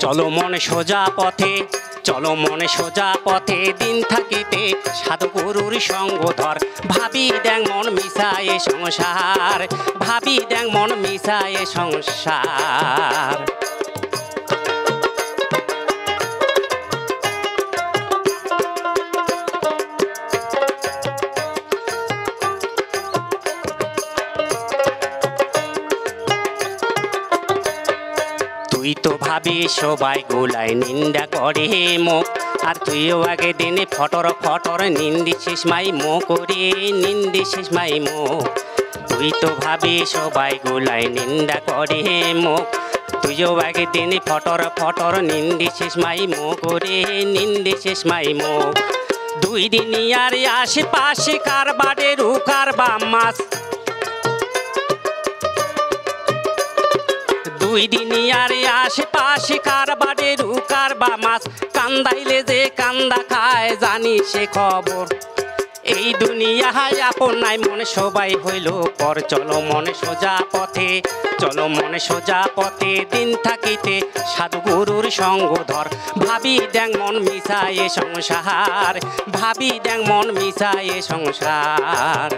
চলো মনে সোজা পথে, চলো মনে সোজা পথে, দিন থাকিতে সাধুগুরুর সঙ্গ ধর। ভাবি দেখ মন মিশায়ে সংসার, ভাবি দেখ মন মিশায়ে সংসার। তুই তো ভাবি সবাই গোলায় নিন্দা করে মুখ, আর তুইও আগে দিনে ফটর ফটর নিন্দিছিস মাই মো করে, নিন্দিছিস মাই মো। তুই তো ভাবি সবাই গোলায় নিন্দা করে মুখ, তুইও আগে দিনে ফটর ফটর নিন্দিছিস মাই মো করে, নিন্দিছিস মাই মো। দুই দিন আর আশেপাশে কারবারে রুকার বাম মাস, দুই দিন আর আশেপাশে কারবারে রুকার বা মাছ। কান্দাইলে যে কান্দা খায় জানি সে খবর, এই দুনিয়ায় আপন নাই মনে সবাই হইল পর। চলো মনে সোজা পথে, চলো মনে সোজা পথে, দিন থাকিতে সাধুগুরুর সঙ্গ ধর। ভাবি দেখ মন মিশায়ে সংসার, ভাবি দেখ মন মিশায়ে সংসার।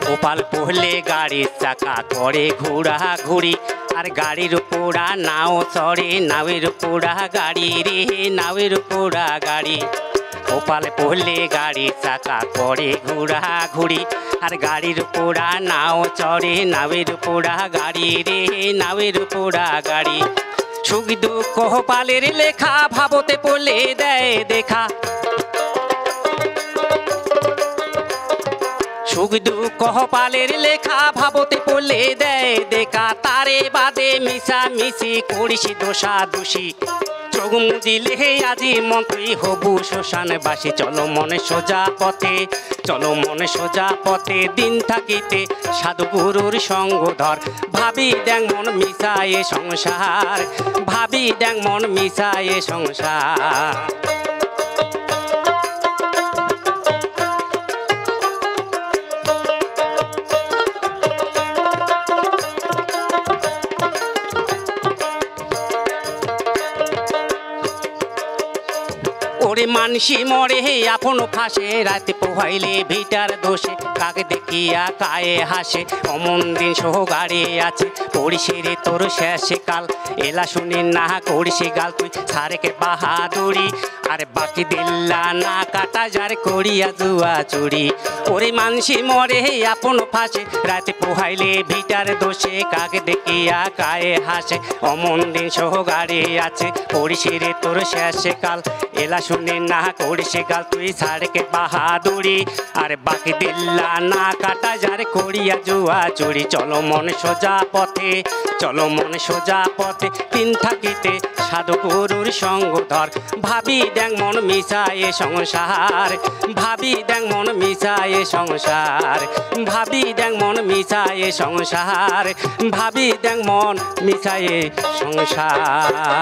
গোপাল পড়লে গাড়ির চাকা করে ঘোড়া ঘুরি, আর গাড়ির পোড়া নাও চড়ে, নাওয়ের পোড়া গাড়ি রে, নাওয়ের পোড়া গাড়ি। গোপাল পড়লে গাড়ির চাকা করে ঘোড়া ঘুরি, আর গাড়ির পোড়া নাও চড়ে, নাওয়ের পোড়া গাড়ি রে, নাওয়ের পোড়া গাড়ি। সুখ দুঃখ পালের লেখা ভাবতে পড়লে দেয় দেখা, সুখ দুঃখ পালের লেখা ভাবতে পড়লে দেয় দেখা। তারে বাদে মিশা মিশি করিস দোষা দোষী, চোখ মুজিলে আজি মন্ত্রী হবু শ্মশানবাসী। চলো মনে সোজা পথে, চলো মনে সোজা পথে, দিন থাকিতে সাধুগুরুর সঙ্গ ধর। ভাবি দেখ মন মিশায়ে সংসার, ভাবি দেখ মন মিশায়ে সংসার। ওরে মানসি মরে আপন ফাঁসে, রাতে পোহাইলে ভিটার দোষে, কাকে দেখিয়া কায়ে হাসে, অমন দিন সহ গাড়ি আছে। পড়িসে রে তোর শেষে কাল, এলা শুনি না করিসে গাল, তুই সারেকে বাহাদুরি, আর বাকি দিল্লা না কাটা যার করিয়া জুয়া চুরি। ওরে মানসি মরে আপন ফাঁসে, রাতে পোহাইলে ভিটার দোষে, কাকে দেখিয়া কায়ে হাসে, অমন দিন সহ গাড়ি আছে। পড়িসে রে তোর শেষে কাল, এলা শুনে না করিসে গাল, তুই সারেকে বাহাদুরি, আর বাকি দিল্লা না কাটা যার করিয়া জুয়া চুরি। চলো মনে সোজা পথে, চলো মনে সোজা পথে, দিন থাকিতে সাধুগুরুর সঙ্গ ধর। ভাবি দেখ মন মিশায়ে সংসার, ভাবি দেখ মন মিশায়ে সংসার, ভাবি দেখ মন মিশায়ে সংসার, ভাবি দেখ মন মিশায়ে সংসার।